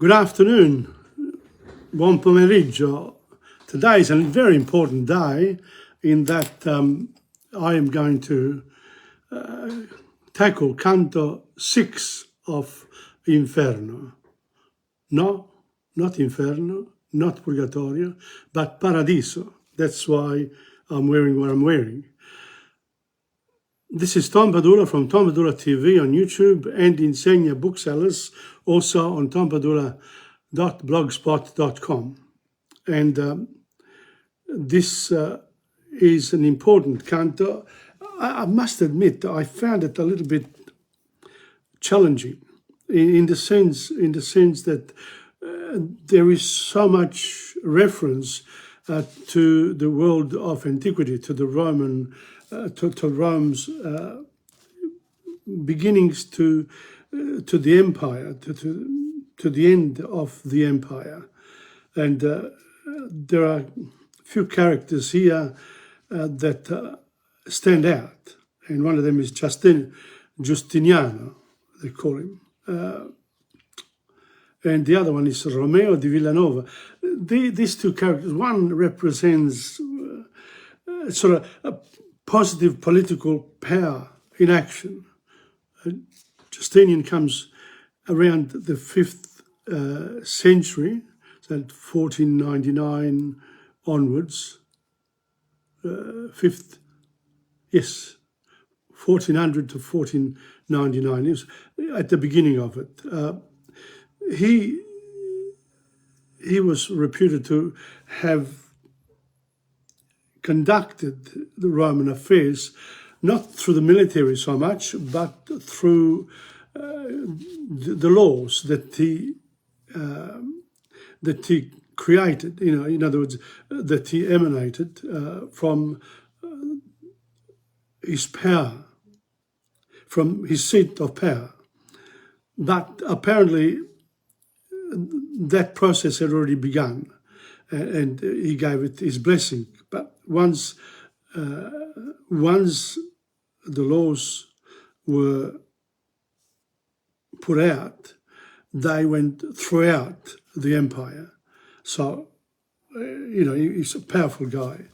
Good afternoon, buon pomeriggio. Today is a very important day in that I am going to tackle Canto 6 of Inferno. No, not Inferno, not Purgatorio, but Paradiso. That's why I'm wearing what I'm wearing. This is Tom Padula from TomPadulaTV on YouTube and Insegna Booksellers, also on TomPadula.blogspot.com. And this is an important canto. I must admit, I found it a little bit challenging in the sense that there is so much reference to the world of antiquity, to the Roman, to Rome's beginnings, to the empire, to the end of the empire, and there are a few characters here that stand out, and one of them is Justiniano, they call him. And the other one is Romeo di Villanova. These two characters, one represents sort of a positive political power in action. Justinian comes around the 5th century, so 1499 onwards. 1400 to 1499. It was at the beginning of it. He was reputed to have conducted the Roman affairs not through the military so much, but through the laws that he created. In other words, that he emanated from his power, from his seat of power. But apparently, that process had already begun, and he gave it his blessing. But once the laws were put out, they went throughout the empire. So, he's a powerful guy.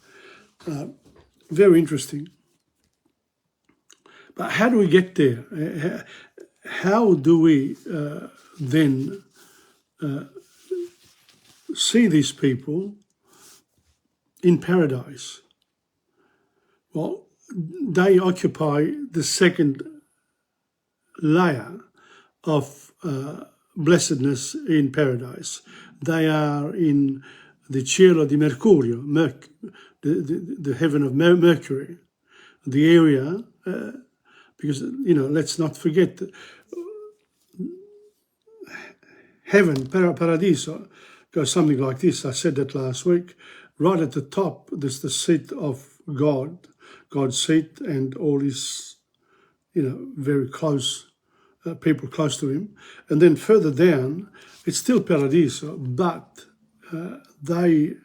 Very interesting. But how do we get there? How do we then see these people in paradise? Well, they occupy the second layer of blessedness in paradise. They are in the cielo di Mercurio, the heaven of Mercury, the area, because, let's not forget, heaven, paradiso, goes something like this. I said that last week. Right at the top, there's the seat of God, God's seat, and all his, very close people close to him. And then further down, it's still paradiso, but the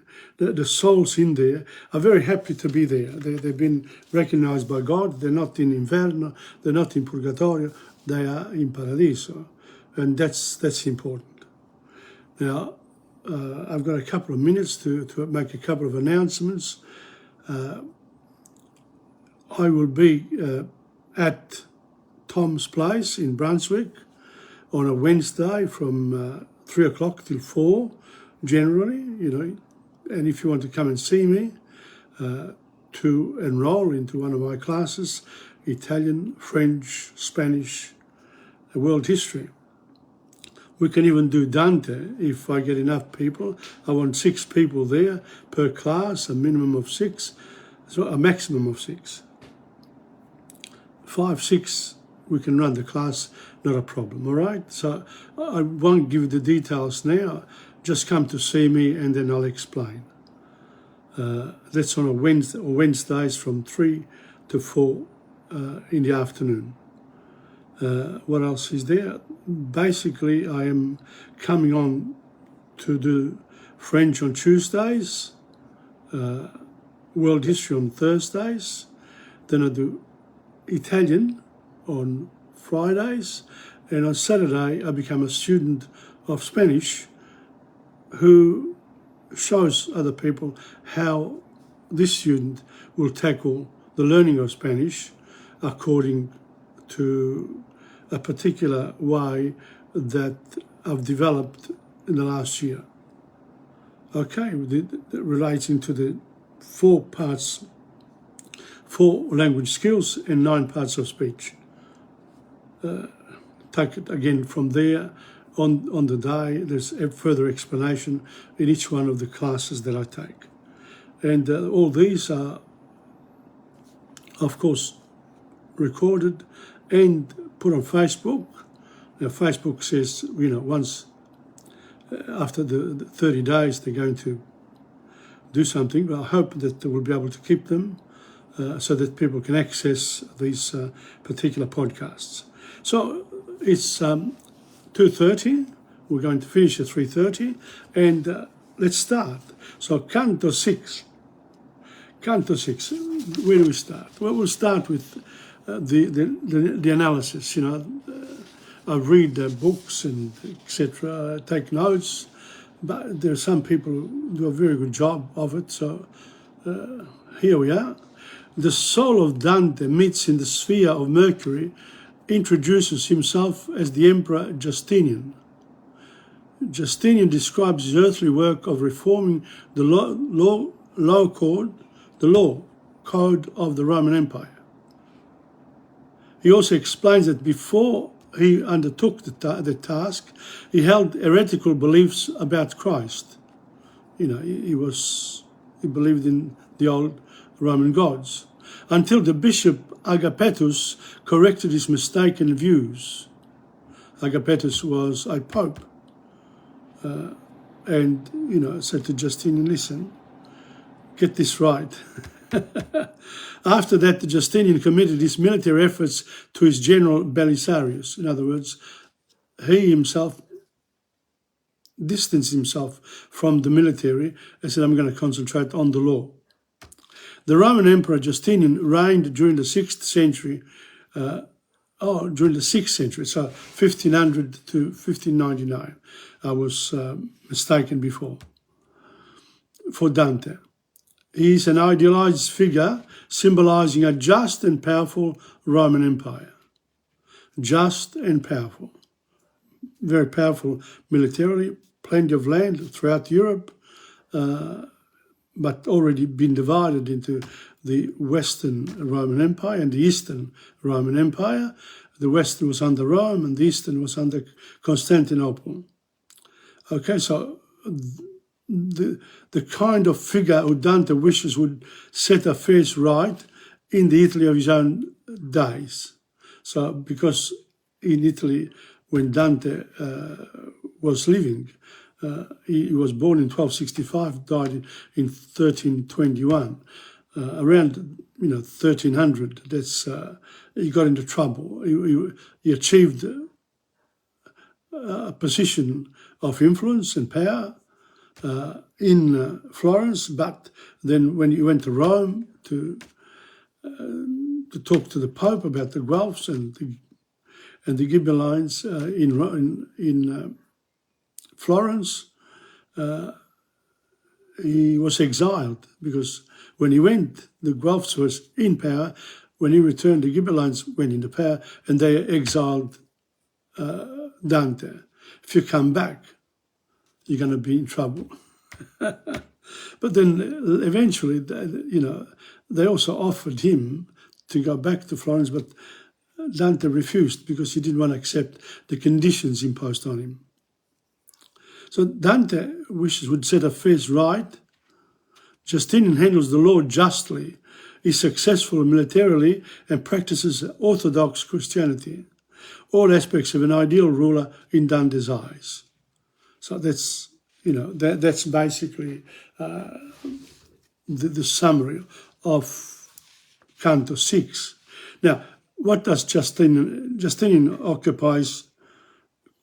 souls in there are very happy to be there. They've been recognized by God. They're not in Inferno, they're not in Purgatorio, they are in paradiso. And that's important. Now, I've got a couple of minutes to make a couple of announcements. I will be at Tom's place in Brunswick on a Wednesday from 3 o'clock till 4, generally, and if you want to come and see me, to enroll into one of my classes, Italian, French, Spanish, world history. We can even do Dante if I get enough people. I want 6 people there per class, a minimum of 6, so a maximum of 6. 5, 6, we can run the class, not a problem, all right? So I won't give you the details now. Just come to see me and then I'll explain. That's on a Wednesday, or Wednesdays from 3 to 4 in the afternoon. What else is there? Basically, I am coming on to do French on Tuesdays, world history on Thursdays, then I do Italian on Fridays, and on Saturday I become a student of Spanish who shows other people how this student will tackle the learning of Spanish according to a particular way that I've developed in the last year. Okay, relating to the 4 parts, 4 language skills and 9 parts of speech. Take it again from there. On the day, there's a further explanation in each one of the classes that I take. And all these are, of course, recorded and put on Facebook. Now, Facebook says, once after the 30 days, they're going to do something. But I hope that they will be able to keep them so that people can access these particular podcasts. So it's 2:30. We're going to finish at 3:30, and let's start. So Canto 6. Canto 6. Where do we start? Well, we'll start with the analysis. I read books and etc. Take notes, but there are some people who do a very good job of it. So here we are. The soul of Dante meets in the sphere of Mercury, introduces himself as the Emperor Justinian. Justinian describes his earthly work of reforming the law code of the Roman Empire. He also explains that before he undertook the task, he held heretical beliefs about Christ. He believed in the old Roman gods, until the bishop Agapetus corrected his mistaken views. Agapetus was a pope, and said to Justinian, listen, get this right. After that, Justinian committed his military efforts to his general Belisarius. In other words, he himself distanced himself from the military and said, I'm going to concentrate on the law. The Roman Emperor Justinian reigned during the 6th century, so 1500 to 1599. I was mistaken before. For Dante, he is an idealized figure symbolizing a just and powerful Roman Empire. Just and powerful. Very powerful militarily, plenty of land throughout Europe, but already been divided into the Western Roman Empire and the Eastern Roman Empire. The Western was under Rome and the Eastern was under Constantinople. Okay, so the kind of figure who Dante wishes would set affairs right in the Italy of his own days. So because in Italy, when Dante was living, he was born in 1265, died in 1321. Around 1300, he got into trouble. He achieved a position of influence and power in Florence, but then when he went to Rome to talk to the Pope about the Guelphs and the Ghibellines in Florence, he was exiled because when he went, the Guelphs was in power. When he returned, the Ghibellines went into power and they exiled Dante. If you come back, you're going to be in trouble. But then eventually, they also offered him to go back to Florence, but Dante refused because he didn't want to accept the conditions imposed on him. So Dante wishes would set affairs right. Justinian handles the law justly, is successful militarily, and practices orthodox Christianity. All aspects of an ideal ruler in Dante's eyes. So that's basically the summary of Canto 6. Now, what does Justinian occupies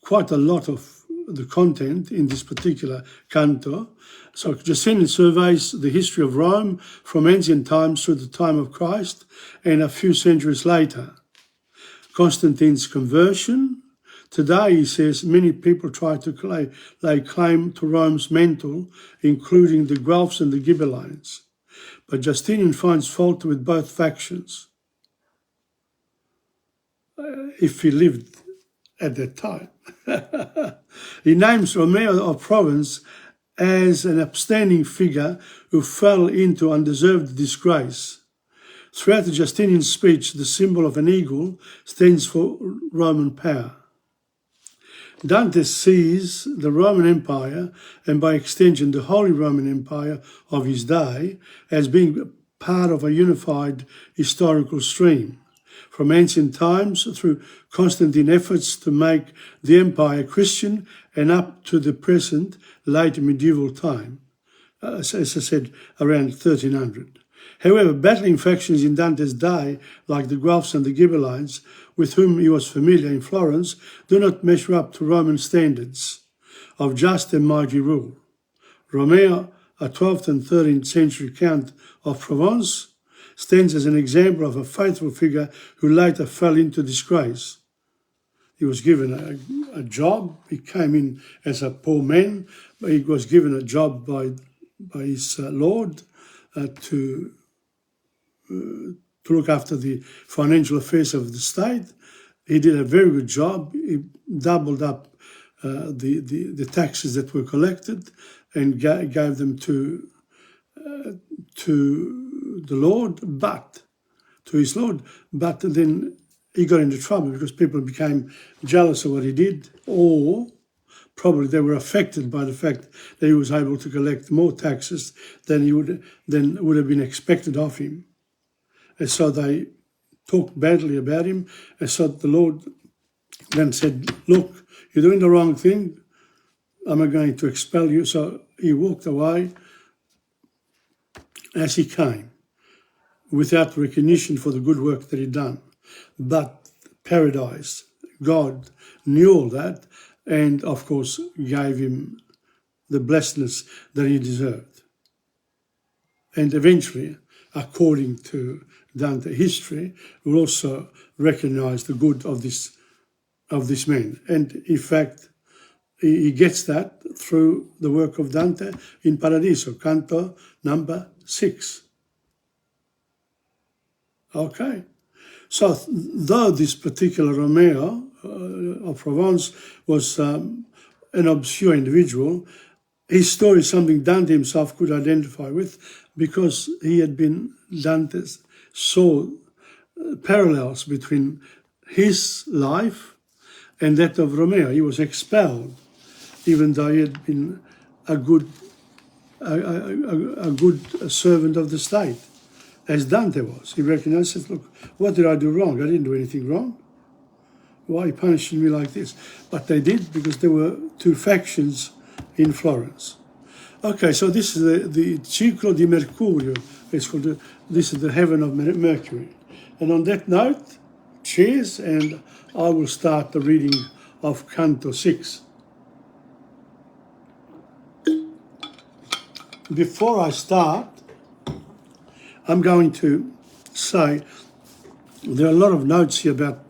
quite a lot of the content in this particular canto. So Justinian surveys the history of Rome from ancient times through the time of Christ and a few centuries later. Constantine's conversion Today, he says, many people try to lay claim to Rome's mantle, including the Guelphs and the Ghibellines. But Justinian finds fault with both factions, if he lived at that time. He names Romeo of Provence as an upstanding figure who fell into undeserved disgrace. Throughout the Justinian speech, the symbol of an eagle stands for Roman power. Dante sees the Roman Empire, and by extension the Holy Roman Empire of his day, as being part of a unified historical stream. From ancient times through Constantine's efforts to make the empire Christian and up to the present late medieval time, as I said, around 1300. However, battling factions in Dante's day, like the Guelphs and the Ghibellines, with whom he was familiar in Florence, do not measure up to Roman standards of just and mighty rule. Romeo, a 12th and 13th century Count of Provence, stands as an example of a faithful figure who later fell into disgrace. He was given a job. He came in as a poor man, but he was given a job by his lord to look after the financial affairs of the state. He did a very good job. He doubled up the taxes that were collected and gave them to the Lord, to his Lord. But then he got into trouble because people became jealous of what he did, or probably they were affected by the fact that he was able to collect more taxes than would have been expected of him. And so they talked badly about him. And so the Lord then said, look, you're doing the wrong thing. I'm going to expel you. So he walked away as he came, without recognition for the good work that he'd done. But paradise, God knew all that, and of course gave him the blessedness that he deserved. And eventually, according to Dante history, will also recognize the good of this man. And in fact, he gets that through the work of Dante in Paradiso, Canto number 6. Okay. So though this particular Romeo of Provence was an obscure individual, his story is something Dante himself could identify with, because he had been, Dante saw parallels between his life and that of Romeo. He was expelled, even though he had been a good servant of the state, as Dante was. He recognized, look, what did I do wrong? I didn't do anything wrong. Why are you punishing me like this? But they did, because there were two factions in Florence. Okay, so this is the Ciclo di Mercurio. It's called this is the heaven of Mercury. And on that note, cheers, and I will start the reading of Canto 6. Before I start, I'm going to say there are a lot of notes here about,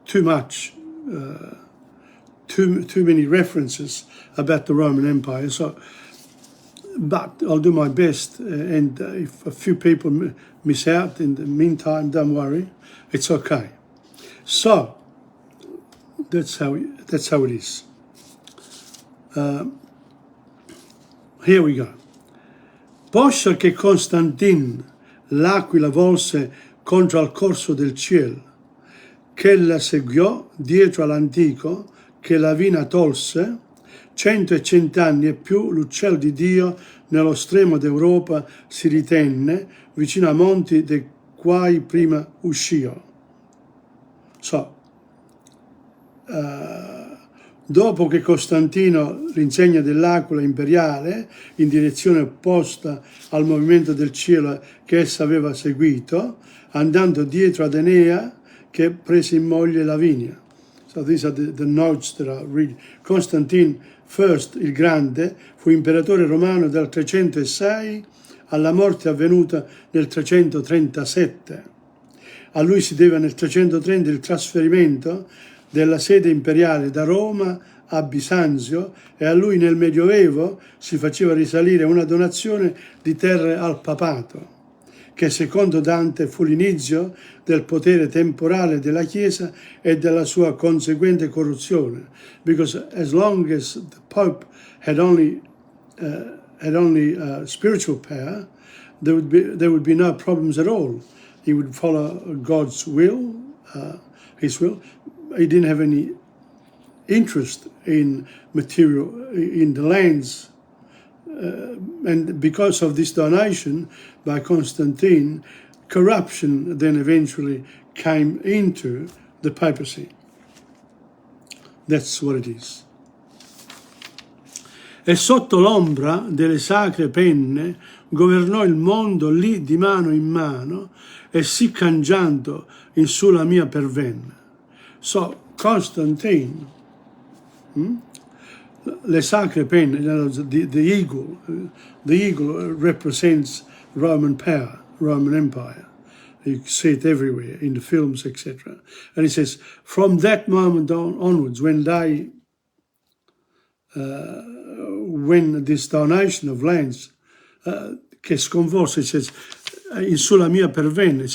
too much, too many references about the Roman Empire. So, but I'll do my best, and if a few people miss out in the meantime, don't worry, it's okay. So that's how it is. Here we go. Poscia che Constantin l'aquila volse contro al corso del cielo, che la seguiò dietro all'antico, che la vina tolse, 100 anni e più l'uccel di Dio nello stremo d'Europa si ritenne, vicino a monti de quai prima uscìo. So, dopo che Costantino l'insegna dell'aquila imperiale in direzione opposta al movimento del cielo che essa aveva seguito, andando dietro ad Enea che prese in moglie Lavinia. So these are the notes that I read. Constantine I, il Grande, fu imperatore romano dal 306 alla morte avvenuta nel 337. A lui si deve nel 330 il trasferimento della sede imperiale da Roma a Bisanzio, e a lui nel Medioevo si faceva risalire una donazione di terre al papato, che secondo Dante fu l'inizio del potere temporale della Chiesa e della sua conseguente corruzione, because as long as the Pope had only spiritual power, there would be no problems at all. He would follow God's will, his will. He didn't have any interest in material, in the lands. And because of this donation by Constantine, corruption then eventually came into the papacy. That's what it is. E sotto l'ombra delle sacre penne governò il mondo lì di mano in mano, e sì cangiando in sulla mia pervenne. So Constantine, le sacre penne, the eagle represents Roman power, Roman Empire. You see it everywhere in the films, etc. And he says, from that moment onwards, when this donation of lands che sconvolse, it says, in sulla mia pervenne,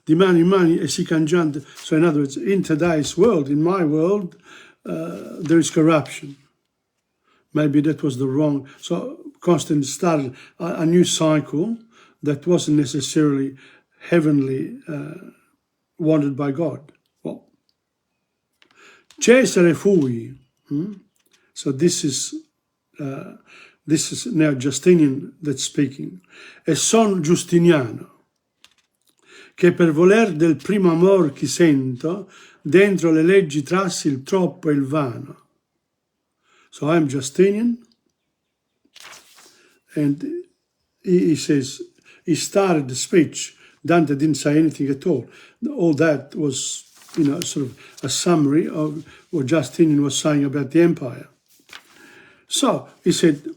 di mano in mano e si cangiante. So in other words, in today's world, in my world, there is corruption. Maybe that was the wrong. So Constantine started a new cycle that wasn't necessarily heavenly wanted by God. Well, Cesare fui. So this is now Justinian that's speaking. E son Giustiniano, che per voler del primo amor chi sento, dentro le leggi trassi il troppo e il vano. So I'm Justinian, and he says, he started the speech. Dante didn't say anything at all. All that was, sort of a summary of what Justinian was saying about the empire. So he said,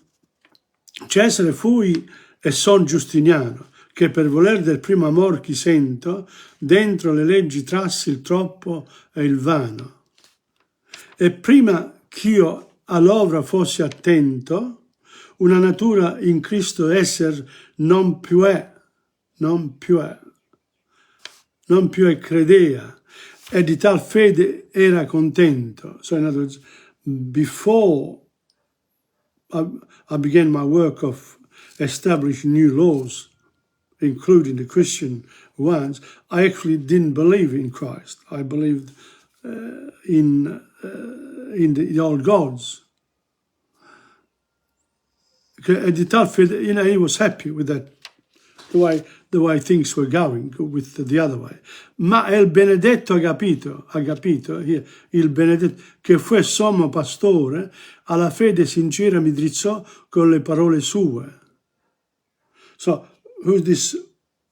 Cesare fui e son Giustiniano, che per voler del primo amor chi sento, dentro le leggi trassi il troppo e il vano. E prima ch'io all'ovra fossi attento, una natura in Cristo esser non più è credea, e di tal fede era contento. So in other words, before I began my work of establishing new laws, including the Christian ones, I actually didn't believe in Christ. I believed in the old gods. At the time, he was happy with that, the way things were going with the other way. Ma è il benedetto agapito here, il benedetto, che fu sommo pastore, alla fede sincera mi drizzò con le parole sue. So, who's this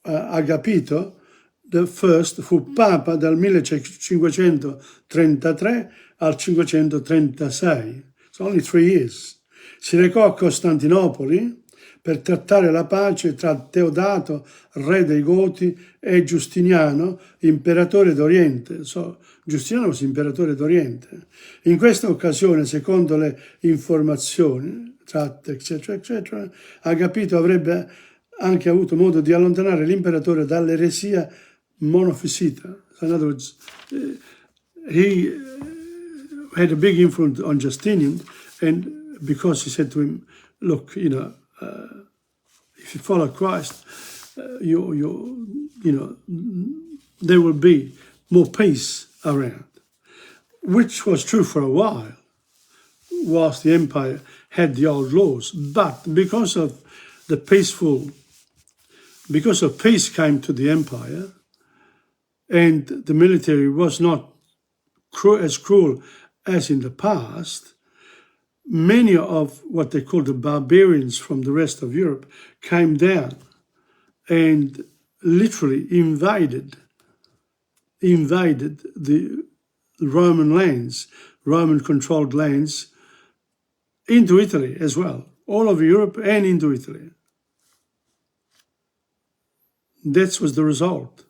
Agapito? The first fu Papa dal 1533 al 536. So only 3 years. Si recò a Costantinopoli per trattare la pace tra Teodato, re dei Goti, e Giustiniano, imperatore d'Oriente. So, Giustiniano was imperatore d'Oriente. In questa occasione, secondo le informazioni tratte, eccetera, eccetera, Agapito avrebbe anche avuto modo di allontanare l'imperatore dall'eresia monofisita. So in other words, he had a big influence on Justinian, and because he said to him, look, if you follow Christ, there will be more peace around, which was true for a while, whilst the empire had the old laws. But because of peace came to the empire, and the military was not as cruel as in the past, many of what they called the barbarians from the rest of Europe came down and literally invaded the Roman lands, Roman-controlled lands, into Italy as well, all over Europe and into Italy. That was the result.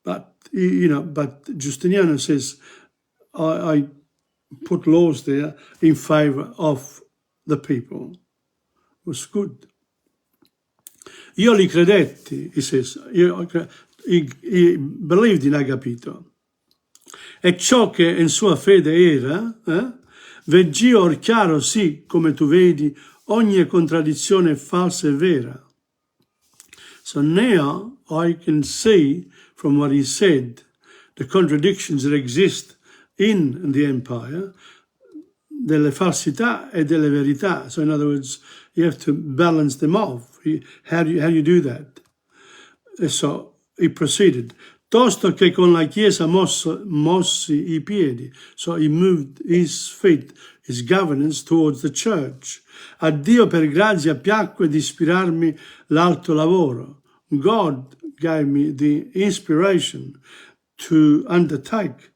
But, but Justiniano says, I put laws there in favor of the people. It was good. Io li credetti, he says, he believed in Agapito. E ciò che in sua fede era, veggì or chiaro, sì, come tu vedi, ogni contraddizione falsa e vera. So now I can see from what he said, the contradictions that exist in the empire, delle falsità e delle verità. So in other words, you have to balance them off. How do you do that? E so he proceeded. Tosto che con la Chiesa mossi i piedi. So he moved his feet, his governance towards the church. A Dio per grazia piacque di ispirarmi l'alto lavoro. God gave me the inspiration to undertake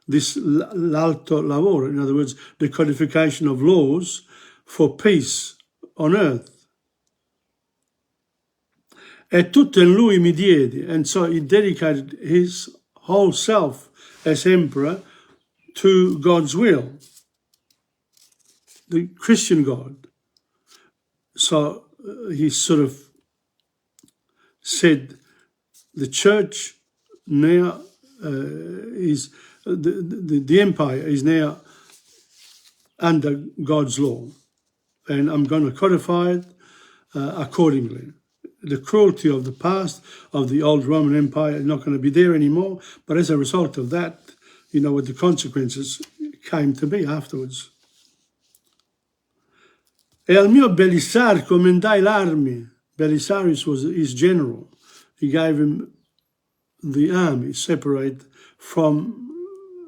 this l'alto lavoro. In other words, the codification of laws for peace on earth. E tutto in lui mi diedi. And so he dedicated his whole self as emperor to God's will, the Christian God. So he sort of said the church now is, the empire is now under God's law. And I'm going to codify it accordingly. The cruelty of the past, of the old Roman Empire, is not going to be there anymore. But as a result of that, what the consequences came to be afterwards. E al mio Belisar commendai l'armi. Belisarius was his general. He gave him the army, separate from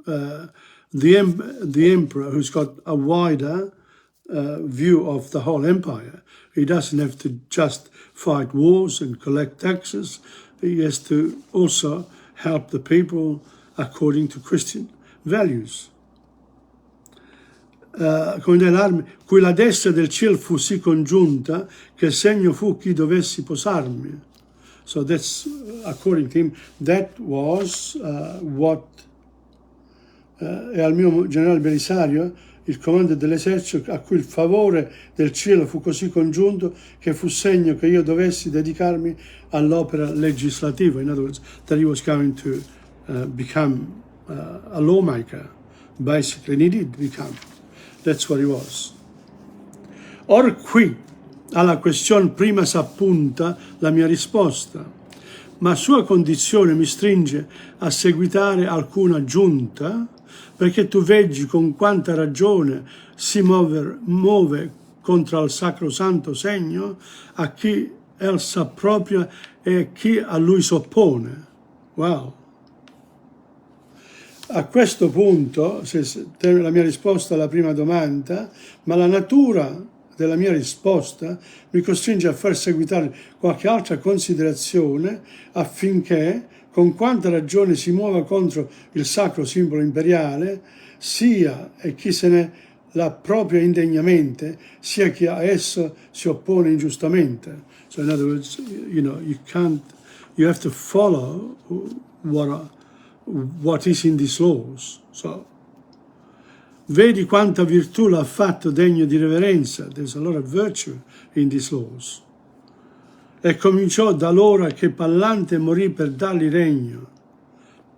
the emperor, who's got a wider view of the whole empire. He doesn't have to just fight wars and collect taxes. He has to also help the people according to Christian values. Come l'armi, cui la destra del cielo fu sì congiunta che il segno fu chi dovessi posarmi. So that's, according to him, that was what e al mio generale Belisario, il comando dell'esercito, a cui il favore del cielo fu così congiunto che fu segno che io dovessi dedicarmi all'opera legislativa. In other words, that he was going to become a lawmaker, basically, and he did become. That's what he was. Or qui, alla questione prima s'appunta la mia risposta, ma sua condizione mi stringe a seguitare alcuna aggiunta, perché tu veggi con quanta ragione si muove contro il sacrosanto segno a chi el s'appropria e chi a lui s'oppone. Wow! A questo punto, la mia risposta alla prima domanda, ma la natura della mia risposta mi costringe a far seguitare qualche altra considerazione affinché, con quanta ragione si muova contro il sacro simbolo imperiale, sia e chi se ne l'appropria indegnamente, sia chi a esso si oppone ingiustamente. So in other words, you have to follow what is in these laws. So, vedi quanta virtù l'ha fatto degno di reverenza. There's a lot of virtue in these laws. E cominciò da l'ora che Pallante morì per dargli regno.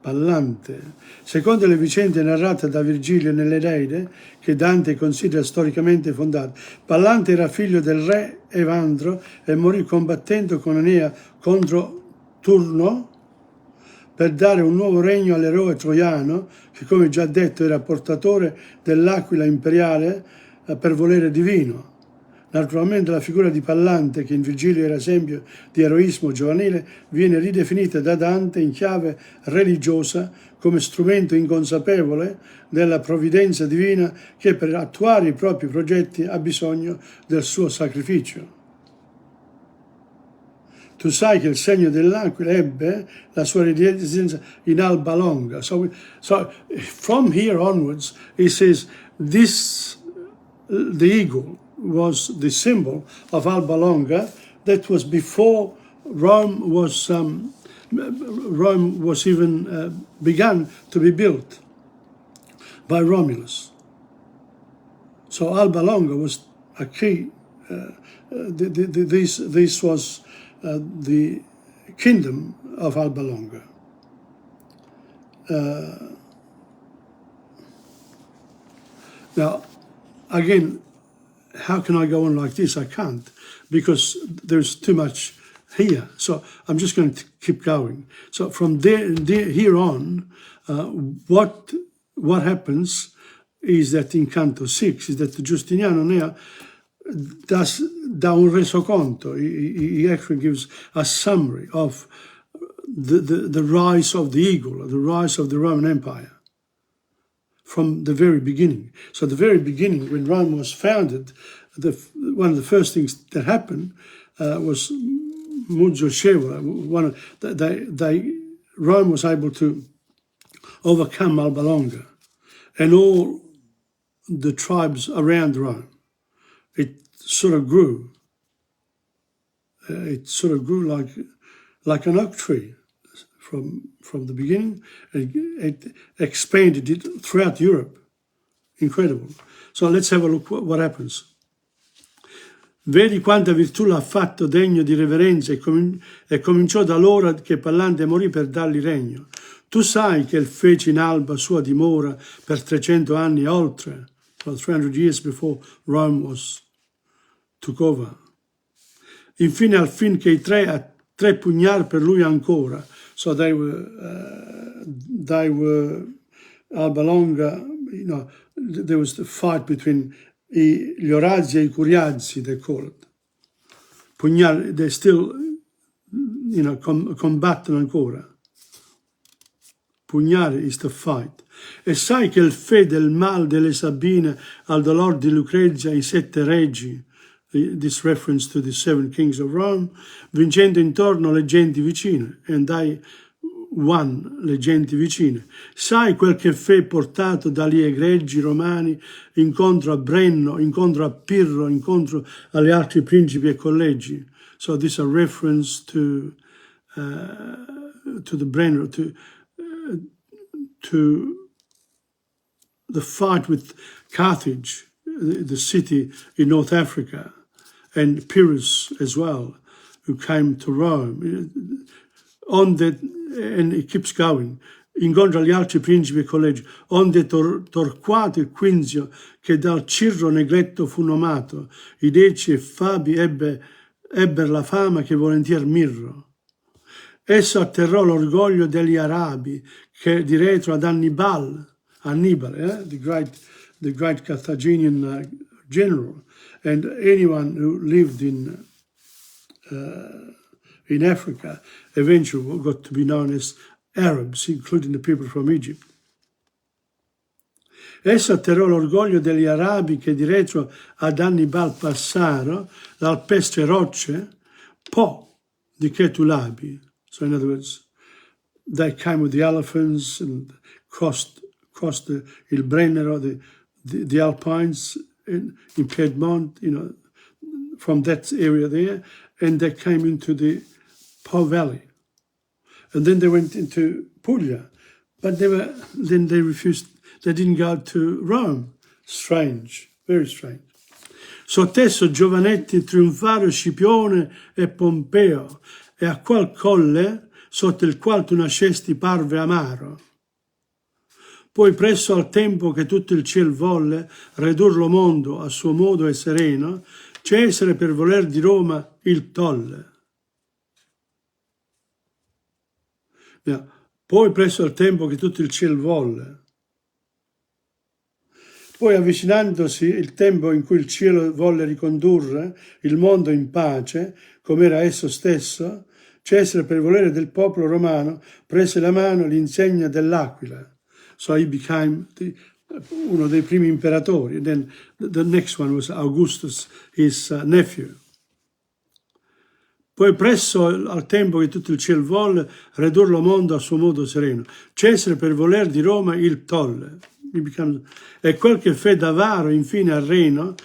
Pallante, secondo le vicende narrate da Virgilio nell'Eneide, che Dante considera storicamente fondate, Pallante era figlio del re Evandro e morì combattendo con Enea contro Turno per dare un nuovo regno all'eroe troiano, che come già detto era portatore dell'aquila imperiale per volere divino. Naturalmente la figura di Pallante, che in Virgilio era esempio di eroismo giovanile, viene ridefinita da Dante in chiave religiosa come strumento inconsapevole della provvidenza divina che per attuare i propri progetti ha bisogno del suo sacrificio. Tu sai che il segno dell'aquila ebbe la sua residenza in Alba Longa. So from here onwards, he says, the eagle was the symbol of Alba Longa. That was before Rome was Rome was even began to be built by Romulus. So Alba Longa was a key. This was the kingdom of Alba Longa. Now, again, how can I go on like this? I can't, because there's too much here. So I'm just going to keep going. So from here on, what happens is that in Canto 6 is that Giustiniano Nea dà un resoconto. He actually gives a summary of the rise of the eagle, the rise of the Roman Empire from the very beginning. So the very beginning, when Rome was founded, one of the first things that happened was Mugio Scevola. Rome was able to overcome Alba Longa and all the tribes around Rome. It sort of grew. It sort of grew like an oak tree from the beginning. It expanded it throughout Europe. Incredible. So let's have a look what happens. Vedi quanta virtù l'ha fatto degno di reverenza e cominciò da l'ora che Pallante morì per dargli regno. Tu sai che il fece in Alba sua dimora per 300 anni e oltre, so 300 years before Rome took over. Infine al fin che i tre pugnar per lui ancora. So they were Alba Longa, there was the fight between gli Orazzi e i Curiazzi, they call it. Pugnali, they still, combattono ancora. Pugnare is the fight. E sai che il fe del mal delle Sabine al dolor di Lucrezia i 7 reggi, this reference to the 7 kings of Rome, vincendo intorno le genti vicine, and I won le genti vicine. Sai quel che fe portato dagli egreggi romani incontro a Brenno, incontro a Pirro, incontro agli altri principi e collegi. So this is a reference to the Brenno, to the fight with Carthage, the city in North Africa, and Pyrrhus as well, who came to Rome. And it keeps going. Incontra gli altri principi e collegi, onde Torquato e Quinzio, che dal Cirro negletto fu nomato, i Deci e Fabi ebber la fama che volentier mirro. Esso atterrò l'orgoglio degli Arabi, che di retro ad Annibale, the great Carthaginian general, and anyone who lived in Africa eventually got to be known as Arabs, including the people from Egypt. Esso atterrò l'orgoglio degli Arabi che di retro ad Annibal passarono, l'alpestre rocce, po' di Chetulabi. So in other words, they came with the elephants and crossed il Brennero, the Alpines in Piedmont, from that area there, and they came into the Po Valley. And then they went into Puglia, but then they refused, they didn't go to Rome. Strange, very strange. Sottesso giovanetti trionfaro Scipione e Pompeo, e a qual colle, sotto il qual tu nascesti, parve amaro. Poi presso al tempo che tutto il ciel volle redur lo mondo a suo modo e sereno, Cesare per voler di Roma il tolle. Poi presso al tempo che tutto il ciel volle. Poi avvicinandosi il tempo in cui il cielo volle ricondurre il mondo in pace, come era esso stesso, Cesare per volere del popolo romano prese la mano l'insegna dell'aquila. So he became uno dei primi imperatori. And then the next one was Augustus, his nephew. Poi presso al tempo che tutto il ciel volle redur lo mondo a suo modo sereno. Cesare per voler di Roma il tolle. E quel che fe d'avaro infine al Reno,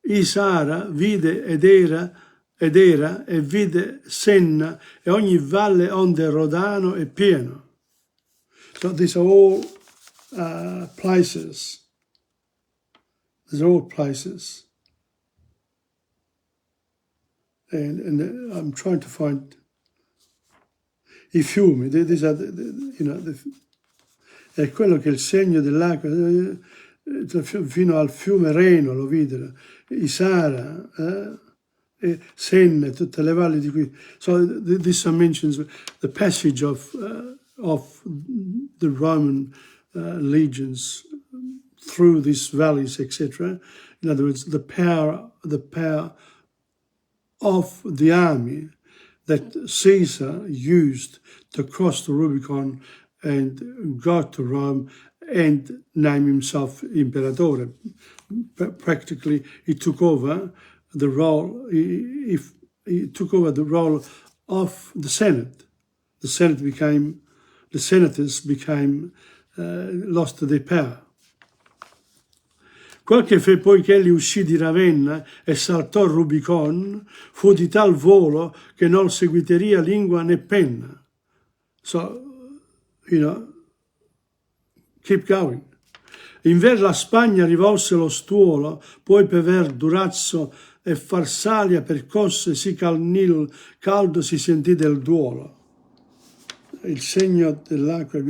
Isara vide ed era ed era, e vide Senna, e ogni valle onde Rodano è pieno. So these are all places. These are all places. And I'm trying to find i fiumi. These are è quello che è il segno dell'acqua, fino al fiume Reno lo videro, Isara, e Senna, tutte le valli di qui. So this mentions the passage of the Roman legions through these valleys, etc. In other words, the power of the army that Caesar used to cross the Rubicon and go to Rome and name himself Imperatore. Practically, he took over the role. He took over the role of the Senate. The senators became lost their power. Quel che fe poi che egli uscì di Ravenna e saltò il Rubicon, fu di tal volo che non seguiteria lingua né penna. So, keep going. Inver la Spagna rivolse lo stuolo, poi per ver Durazzo e Farsalia percosse, sì che al Nil caldo si sentì del duolo. Il segno dell'acqua.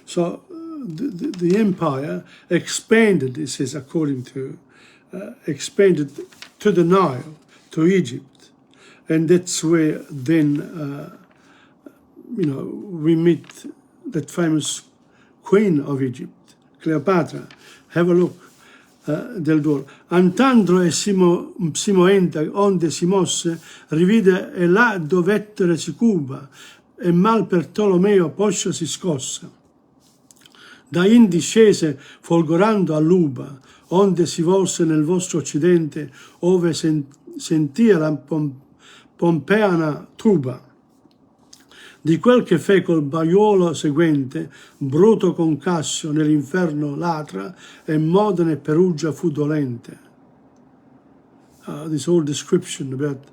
So, the empire expanded, it says, according to, expanded to the Nile, to Egypt. And that's where then, we meet that famous queen of Egypt, Cleopatra. Have a look, del duolo. Antandro e Simoenta, onde si mosse, rivide e là dovettere si cuba, e mal per Tolomeo poscia si scossa. Da Indi scese folgorando a Luba, onde si volse nel vostro occidente, ove sentia la pompeana tuba. Di quel che fe col baiuolo seguente, Bruto con Cassio nell'inferno latra, e Modena e Perugia fu dolente. This whole description about,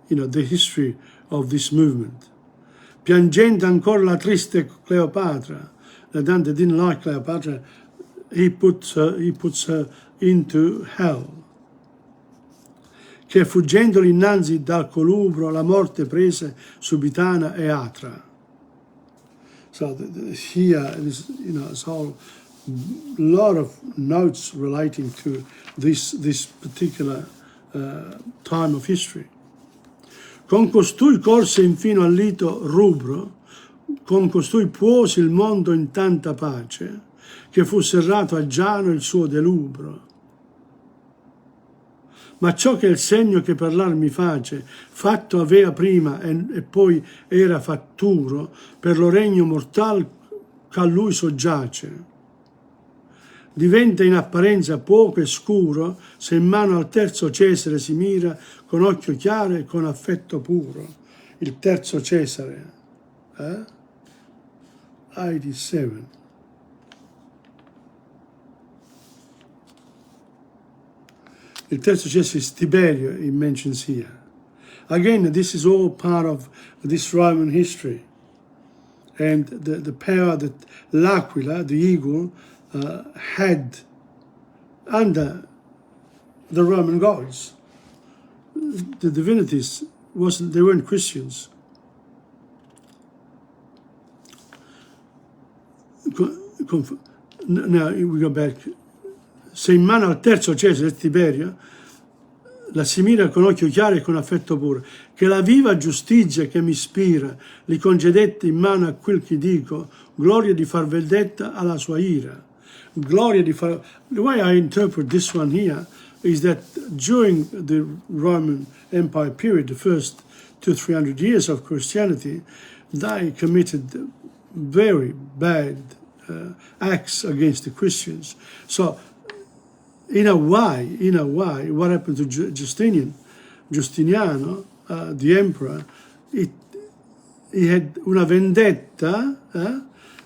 the history of this movement. Piangendo ancora la triste Cleopatra, Dante didn't like Cleopatra, he puts her into hell. Che fuggendoli innanzi dal colubro la morte prese subitana e atra. So here is, it's all lot of notes relating to this particular time of history. Con costui corse infino al lito rubro, con costui puosi il mondo in tanta pace, che fu serrato a Giano il suo delubro. Ma ciò che è il segno che parlar mi face, fatto avea prima e poi era fatturo, per lo regno mortal ch'a lui soggiace. Diventa in apparenza poco e scuro, se in mano al terzo Cesare si mira, con occhio chiaro e con affetto puro. Il terzo Cesare, 87. Il terzo Cesare is Tiberio, he mentions here. Again, this is all part of this Roman history. And the power that l'Aquila, the eagle, had under the Roman gods. The divinities, they weren't Christians. Now we go back. Se in mano al terzo Cesare, Tiberio, la si mira con occhio chiaro e con affetto puro, che la viva giustizia che mi ispira, li concedette in mano a quel che dico, gloria di far vendetta alla sua ira. Gloria di far... The way I interpret this one here is that during the Roman Empire period, the first 200-300 years of Christianity, they committed very bad acts against the Christians. So, in a way, what happened to Justiniano, the emperor, he had una vendetta,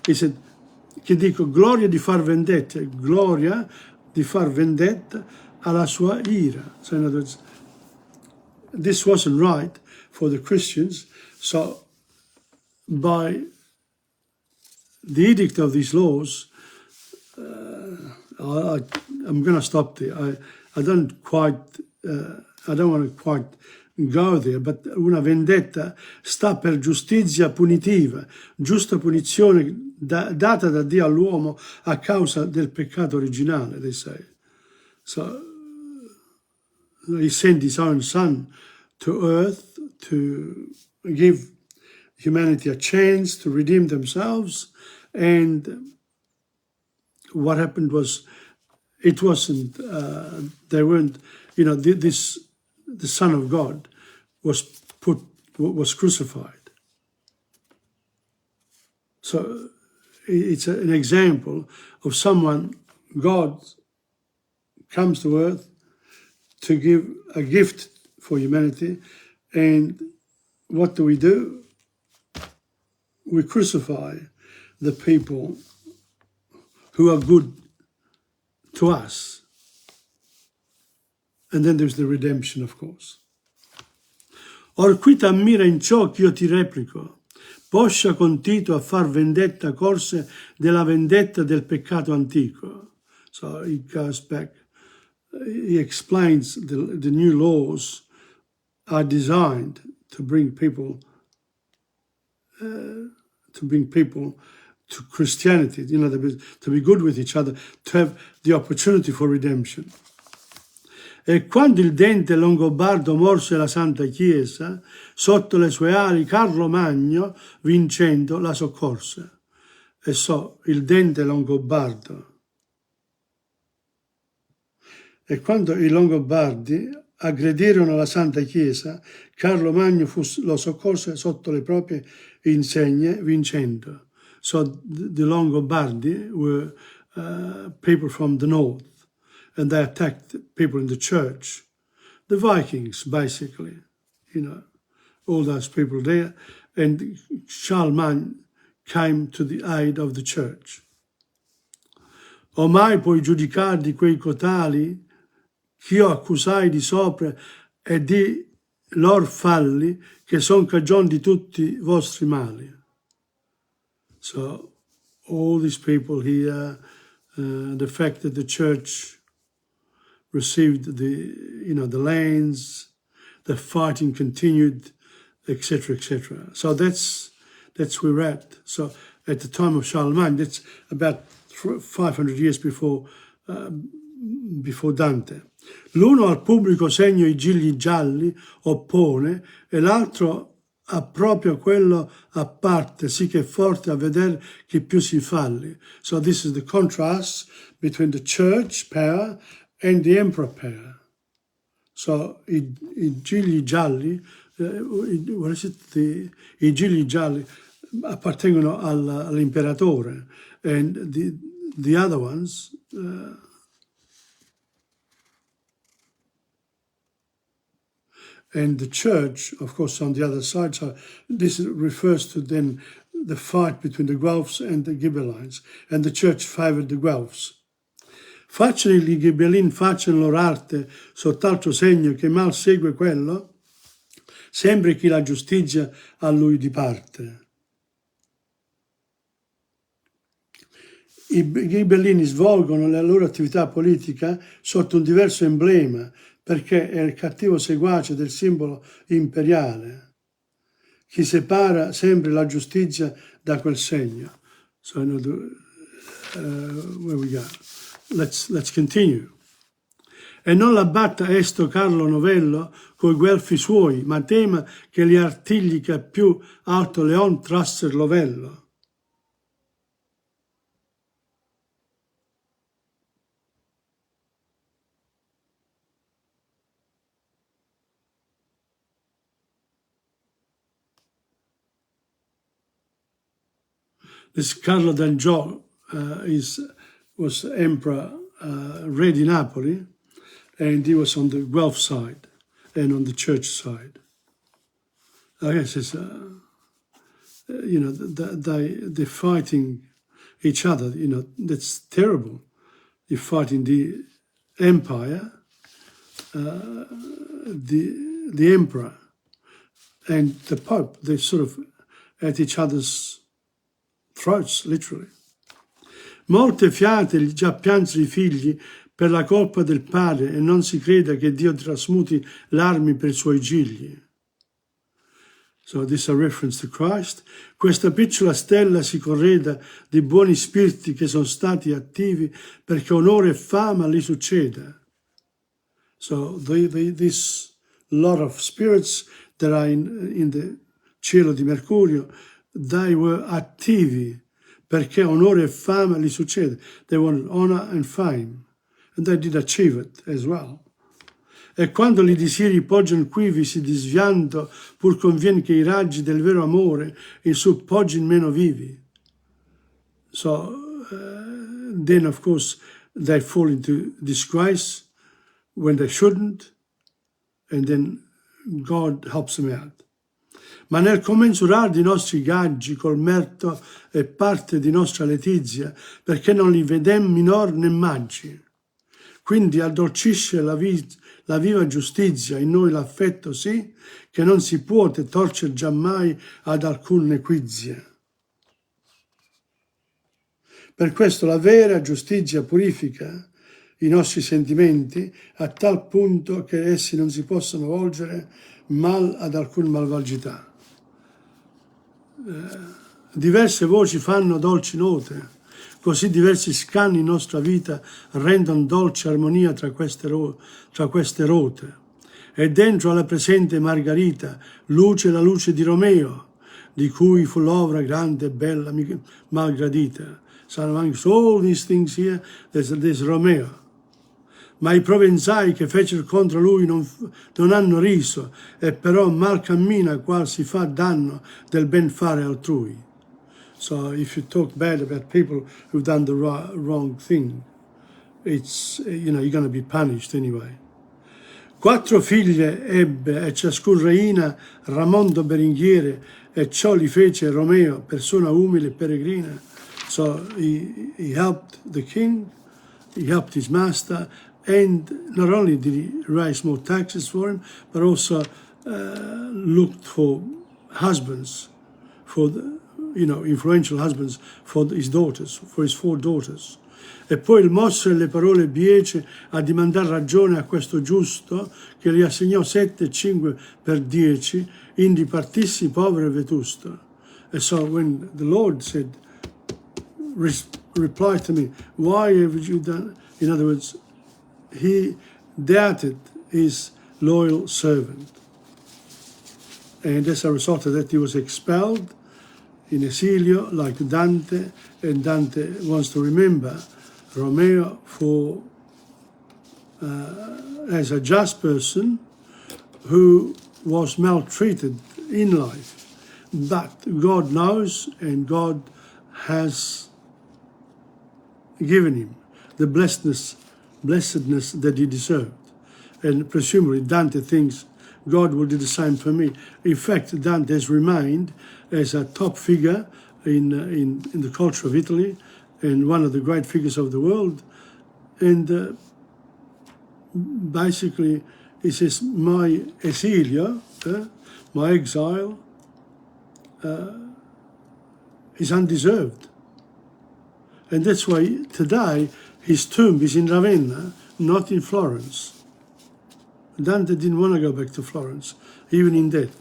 he said, che dico, gloria di far vendetta alla sua ira. So in other words, this wasn't right for the Christians. So by the edict of these laws, I'm going to stop there. I don't want to quite go there, but una vendetta sta per giustizia punitiva, giusta punizione data da Dio all'uomo a causa del peccato originale, they say. So he sent his own son to earth to give humanity a chance to redeem themselves, and what happened was, it wasn't, they weren't, you know, the Son of God was crucified. So it's an example of someone, God comes to earth to give a gift for humanity, and what do? We crucify the people who are good to us. And then there's the redemption, of course. Or qui t'ammira in ciò ch'io ti replico, poscia con Tito a far vendetta corse della vendetta del peccato antico. So he goes back, he explains the new laws are designed to bring people to Christianity, you know, to be good with each other, to have the opportunity for redemption. E quando il dente longobardo morse la Santa Chiesa, sotto le sue ali Carlo Magno, vincendo, la soccorse. E so, il dente longobardo. E quando i Longobardi aggredirono la Santa Chiesa, Carlo Magno lo soccorse sotto le proprie insegne, vincendo. So the Longobardi were people from the north, and they attacked people in the church. The Vikings, basically, you know, all those people there. And Charlemagne came to the aid of the church. O mai puoi giudicare di quei cotali ch'io accusai di sopra e di lor falli, che son cagion di tutti i vostri mali. So all these people here, the fact that the church received the lands, the fighting continued, etc., etc. So that's where we're at. So at the time of Charlemagne, that's about 500 years before Dante. L'uno al pubblico segno i gigli gialli oppone e l'altro a proprio quello a parte, sì che è forte a vedere chi più si falli. So this is the contrast between the church power and the emperor power. So i gigli gialli, i gigli gialli appartengono all'imperatore, and the other ones and the church, of course, on the other side. So this refers to then the fight between the Guelphs and the Ghibellines, and the church favored the Guelphs. Facciano i Ghibellini, facciano loro arte, sott'altro segno che mal segue quello, sempre chi la giustizia a lui di parte. I Ghibellini svolgono la loro attività politica sotto un diverso emblema, perché è il cattivo seguace del simbolo imperiale, che separa sempre la giustizia da quel segno. So where we go. Let's continue. E non l'abbatta esto Carlo Novello coi guelfi suoi, ma tema che gli artigli che più alto leon trasser l'ovello. This Carlo d'Anjou was emperor, re di Napoli, and he was on the Guelph side and on the church side. I guess it's, they're fighting each other. You know, that's terrible. You're fighting the empire the emperor and the Pope, they sort of at each other's throats, literally. Molte fiate già piansero i figli per la colpa del padre e non si creda che Dio trasmuti l'armi per i suoi gigli. So this is a reference to Christ. Questa picciola stella si correda di buoni spiriti che sono stati attivi perché onore e fama li succeda. So this lot of spirits that are in the cielo di Mercurio, they were attivi perché onore e fama li succede. They wanted honor and fame, and they did achieve it as well. E quando gli disiri poggiano quivi si disviando, pur convien che i raggi del vero amore in su poggin meno vivi. So then of course they fall into disgrace when they shouldn't, and then God helps them out. Ma nel commensurare di nostri gaggi col merto è parte di nostra letizia, perché non li vedem minor né maggi. Quindi addolcisce la viva giustizia in noi l'affetto sì, che non si può torcere giammai ad alcun equizia. Per questo la vera giustizia purifica i nostri sentimenti a tal punto che essi non si possono volgere mal ad alcun malvagità. Diverse voci fanno dolci note, così diversi scanni in nostra vita rendono dolce armonia tra queste rote. E dentro alla presente Margherita luce la luce di Romeo, di cui fu l'opera grande e bella, malgradita. So amongst all these things here, there's Romeo. Ma i provenzai che fecero contro lui non hanno riso, e però mal cammina qual si fa danno del ben fare altrui. So if you talk bad about people who've done the wrong thing, it's, you're going to be punished anyway. 4 figlie ebbe, e ciascun reina Ramondo Beringhiere, e ciò li fece Romeo, persona umile e peregrina. So he helped the king, he helped his master, and not only did he raise more taxes for him, but also looked for husbands, for influential husbands for his daughters, for his 4 daughters. E poi il mosse le parole biece a dimandar ragione a questo giusto, che gli assegnò 7, 5 per 10, indi partissi povero e vetusto. And so when the Lord said, reply to me, why have you done, in other words, he doubted his loyal servant. And as a result of that, he was expelled in exilio like Dante, and Dante wants to remember Romeo for as a just person who was maltreated in life. But God knows, and God has given him the blessedness that he deserved. And presumably Dante thinks God will do the same for me. In fact, Dante has remained as a top figure in the culture of Italy and one of the great figures of the world. And basically he says, my esilio, my exile, is undeserved. And that's why today his tomb is in Ravenna, not in Florence. Dante didn't want to go back to Florence, even in death.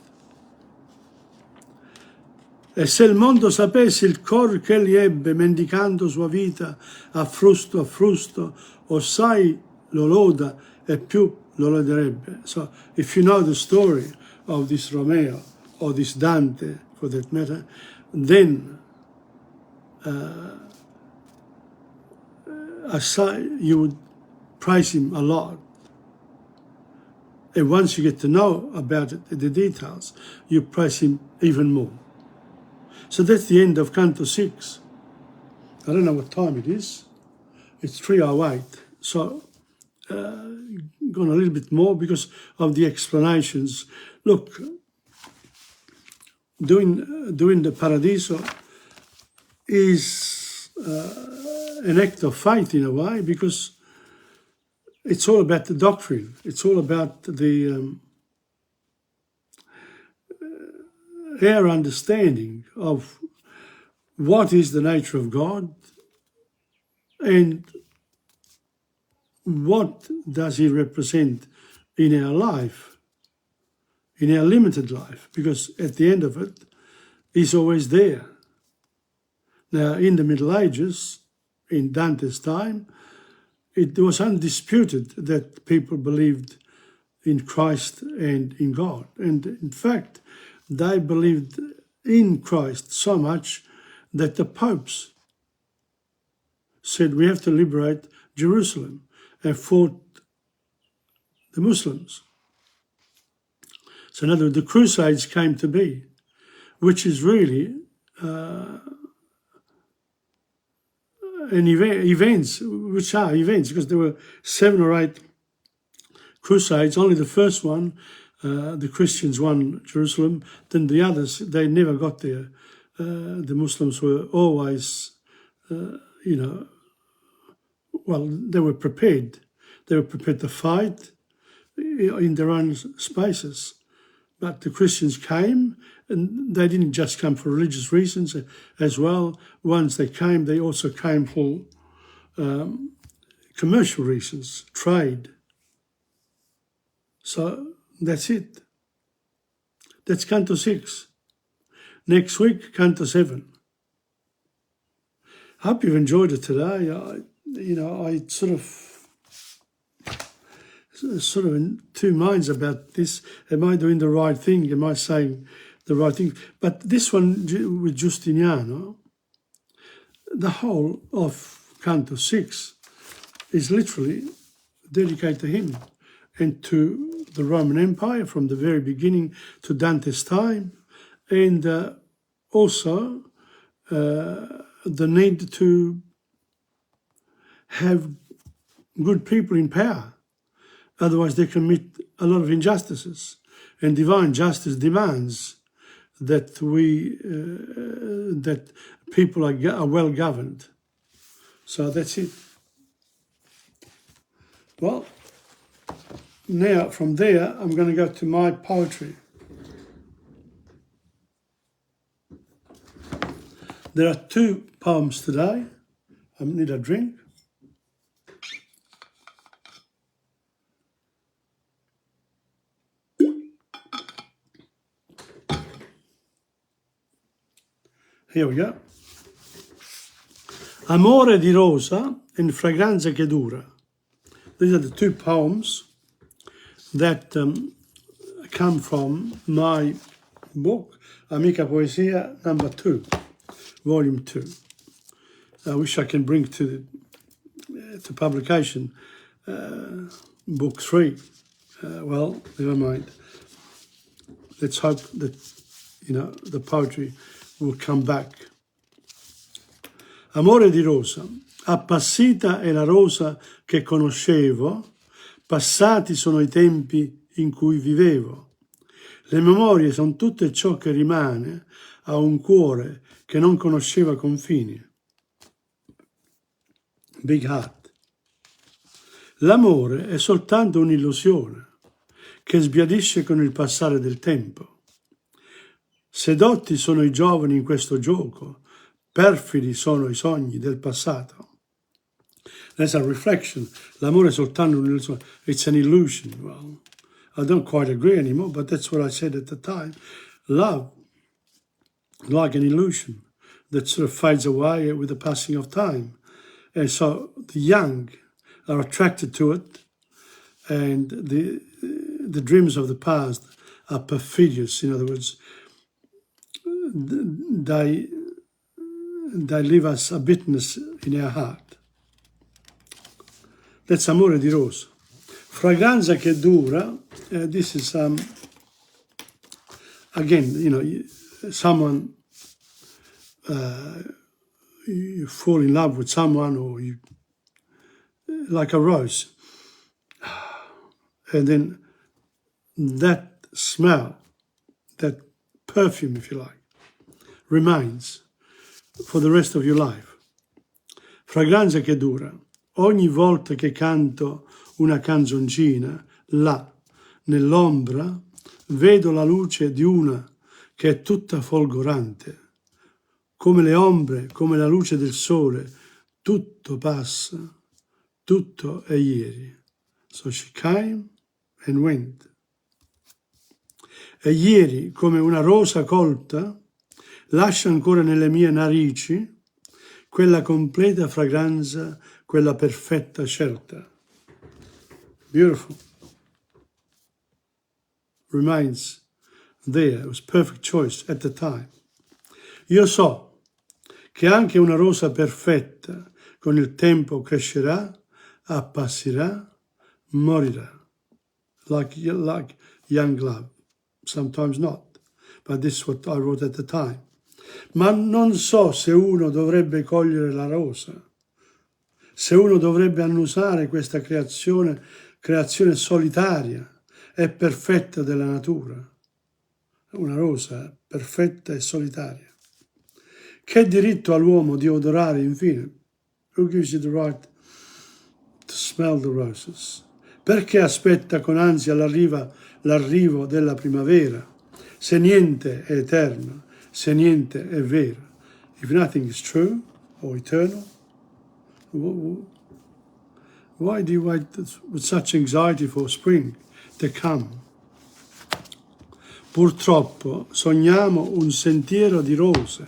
E se il mondo sapesse il cor che egli ebbe, mendicando sua vita a frusto, assai lo loda e più lo loderebbe. So, if you know the story of this Romeo, or this Dante, for that matter, then you would praise him a lot. And once you get to know about it, the details, you praise him even more. So that's the end of Canto 6. I don't know what time it is. It's 3:08. So gone a little bit more because of the explanations. Look, doing the Paradiso is an act of faith in a way, because it's all about the doctrine. It's all about our understanding of what is the nature of God and what does he represent in our life, in our limited life, because at the end of it, he's always there. Now, in the Middle Ages, in Dante's time, it was undisputed that people believed in Christ and in God. And in fact, they believed in Christ so much that the popes said we have to liberate Jerusalem and fought the Muslims. So in other words, the Crusades came to be, which is really events, which are events, because there were 7 or 8 Crusades. Only the first one, the Christians won Jerusalem. Then the others, they never got there. The Muslims were always, well, they were prepared. They were prepared to fight in their own spaces. But the Christians came, and they didn't just come for religious reasons as well. Once they came, they also came for commercial reasons, trade. So that's it. That's Canto 6. Next week, Canto 7. I hope you've enjoyed it today. I sort of in two minds about this. Am I doing the right thing? Am I saying the right thing? But this one with Giustiniano, the whole of Canto 6 is literally dedicated to him and to the Roman Empire from the very beginning to Dante's time, and also the need to have good people in power. Otherwise, they commit a lot of injustices, and divine justice demands that that people are well governed. So that's it. Well, now from there, I'm going to go to my poetry. There are 2 poems today. I need a drink. Here we go. Amore di rosa and fragranza che dura. These are the 2 poems that come from my book, Amica Poesia number 2, volume 2. I wish I can bring to publication book 3. Well, never mind. Let's hope that, the poetry will come back. Amore di rosa, appassita è la rosa che conoscevo, passati sono i tempi in cui vivevo. Le memorie sono tutte ciò che rimane a un cuore che non conosceva confini. Big Heart. L'amore è soltanto un'illusione che sbiadisce con il passare del tempo. Sedotti sono i giovani in questo gioco, perfidi sono i sogni del passato. That's a reflection. L'amore è soltanto un'illusione. It's an illusion. Well, I don't quite agree anymore, but that's what I said at the time. Love, like an illusion that sort of fades away with the passing of time. And so the young are attracted to it, and the dreams of the past are perfidious. In other words, they leave us a bitterness in our heart. That's amore di rosa. Fragranza che dura. This is again, someone you fall in love with someone, or you like a rose, and then that smell, that perfume, if you like, remains for the rest of your life. Fragranza che dura. Ogni volta che canto una canzoncina, là, nell'ombra, vedo la luce di una che è tutta folgorante. Come le ombre, come la luce del sole, tutto passa, tutto è ieri. So she came and went. E ieri, come una rosa colta, lascia ancora nelle mie narici quella completa fragranza, quella perfetta scelta. Beautiful. Remains there. It was perfect choice at the time. Io so che anche una rosa perfetta con il tempo crescerà, appassirà, morirà. Like young love. Sometimes not. But this is what I wrote at the time. Ma non so se uno dovrebbe cogliere la rosa, se uno dovrebbe annusare questa creazione solitaria e perfetta della natura. Una rosa perfetta e solitaria. Che diritto ha l'uomo di odorare infine? Who gives you the right to smell the roses? Perché aspetta con ansia l'arrivo della primavera, se niente è eterno, se niente è vero? If nothing is true or eternal, why do you wait with such anxiety for spring to come? Purtroppo sogniamo un sentiero di rose,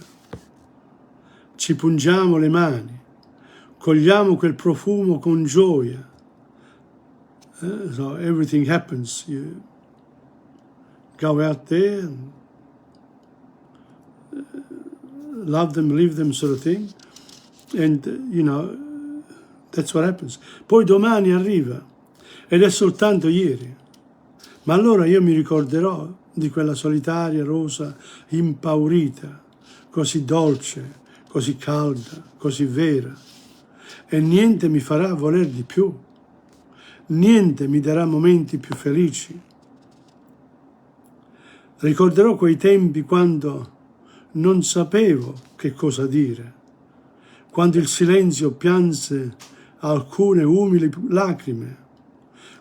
ci pungiamo le mani, cogliamo quel profumo con gioia. So everything happens. You go out there and love them, leave them, sort of thing. And, you know, that's what happens. Poi domani arriva ed è soltanto ieri. Ma allora io mi ricorderò di quella solitaria rosa impaurita, così dolce, così calda, così vera. E niente mi farà voler di più. Niente mi darà momenti più felici. Ricorderò quei tempi quando non sapevo che cosa dire, quando il silenzio pianse alcune umili lacrime,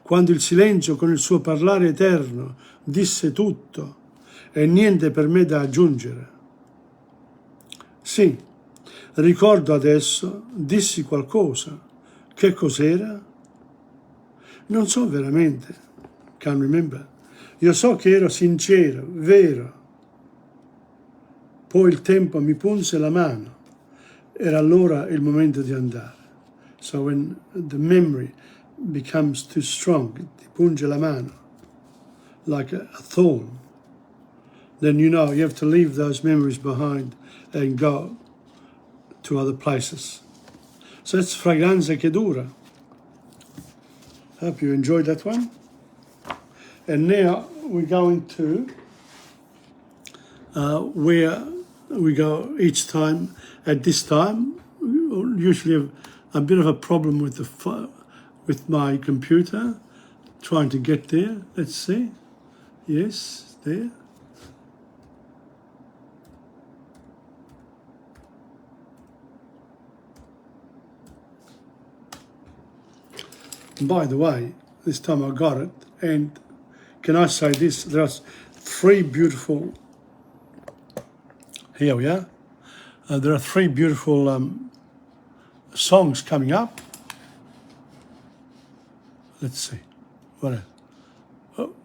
quando il silenzio con il suo parlare eterno disse tutto e niente per me da aggiungere. Sì, ricordo adesso, dissi qualcosa. Che cos'era? Non so veramente, can't remember. Io so che ero sincero, vero. Poi il tempo mi punse la mano. Era allora il momento di andare. So when the memory becomes too strong, ti punge la mano, like a thorn, then you know you have to leave those memories behind and go to other places. So it's fragranza che dura. Hope you enjoyed that one. And now we're going to where we go each time. At this time, we usually have a bit of a problem with my computer, trying to get there. Let's see. Yes, there. By the way, this time I got it, and can I say this? There are three beautiful, here we are, there are three beautiful songs coming up. Let's see, what else? Oh,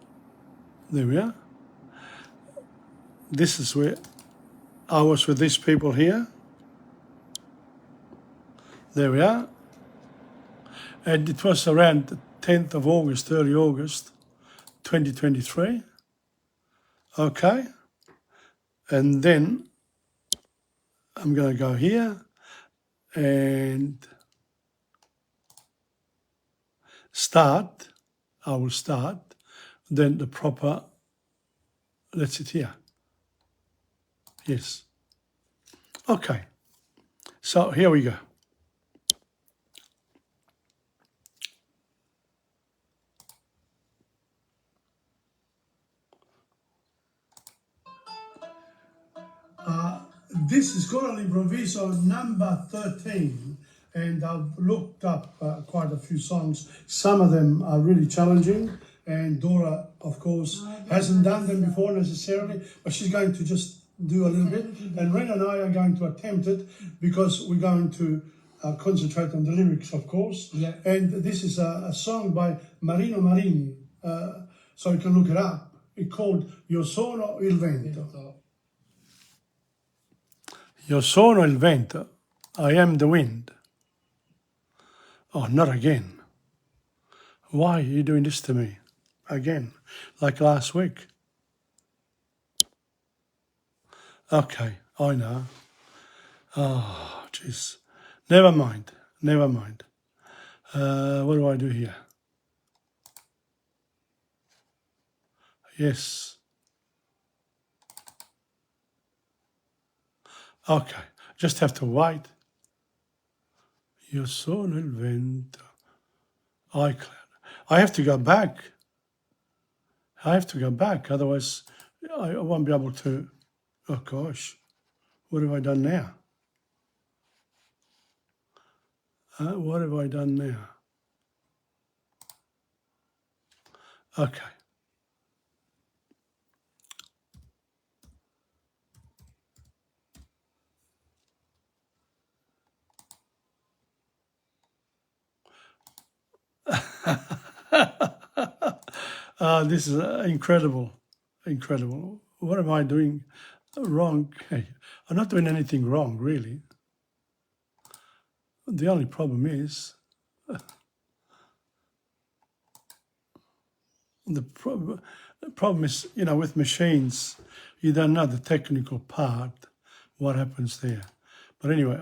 there we are. This is where I was with these people here. There we are. And it was around the 10th of August, early August, 2023. Okay. And then I'm going to go here and start. I will start. Then the proper, let's sit here. Yes. Okay. So here we go. This is Coro all'improvviso number 13, and I've looked up quite a few songs. Some of them are really challenging, and Dora, of course, hasn't done them before necessarily, but she's going to just do a little bit. And Ren and I are going to attempt it because we're going to concentrate on the lyrics, of course. Yeah. And this is a song by Marino Marini, so you can look it up. It's called Io sono il vento. Io sono il vento. I am the wind. Oh, not again. Why are you doing this to me? Again, like last week. Okay, I know. Oh, jeez. Never mind. Never mind. What do I do here? Yes. Okay, just have to wait. Io sono il vento. I have to go back. I have to go back, otherwise I won't be able to. Oh gosh, what have I done now? What have I done now? Okay. This is incredible, incredible. What am I doing wrong? Hey, I'm not doing anything wrong, really. The only problem is the problem is, you know, with machines, you don't know the technical part, what happens there. But anyway,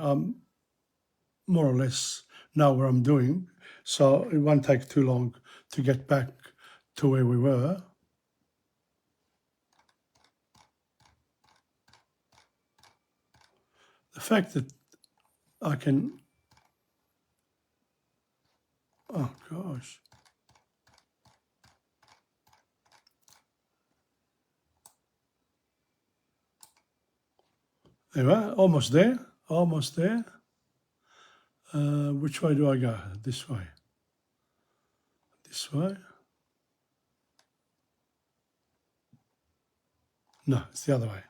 more or less know what I'm doing, so it won't take too long to get back to where we were. The fact that I can, oh gosh. There we are, almost there, almost there. Which way do I go? This way. This way. No, it's the other way.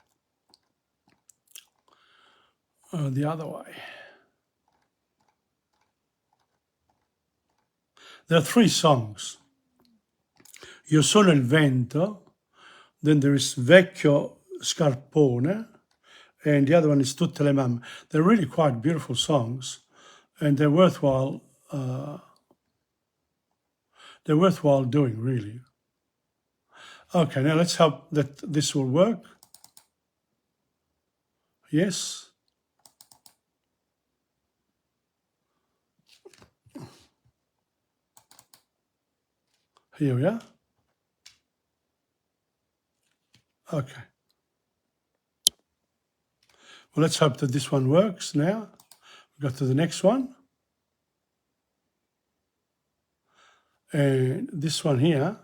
The other way. There are three songs. Io sono il vento, then there is Vecchio Scarpone, and the other one is Tutte le mamme. They're really quite beautiful songs, and they're worthwhile doing, really. Okay, now let's hope that this will work. Yes. Here we are. Okay. Well, let's hope that this one works now. We go to the next one. And this one here.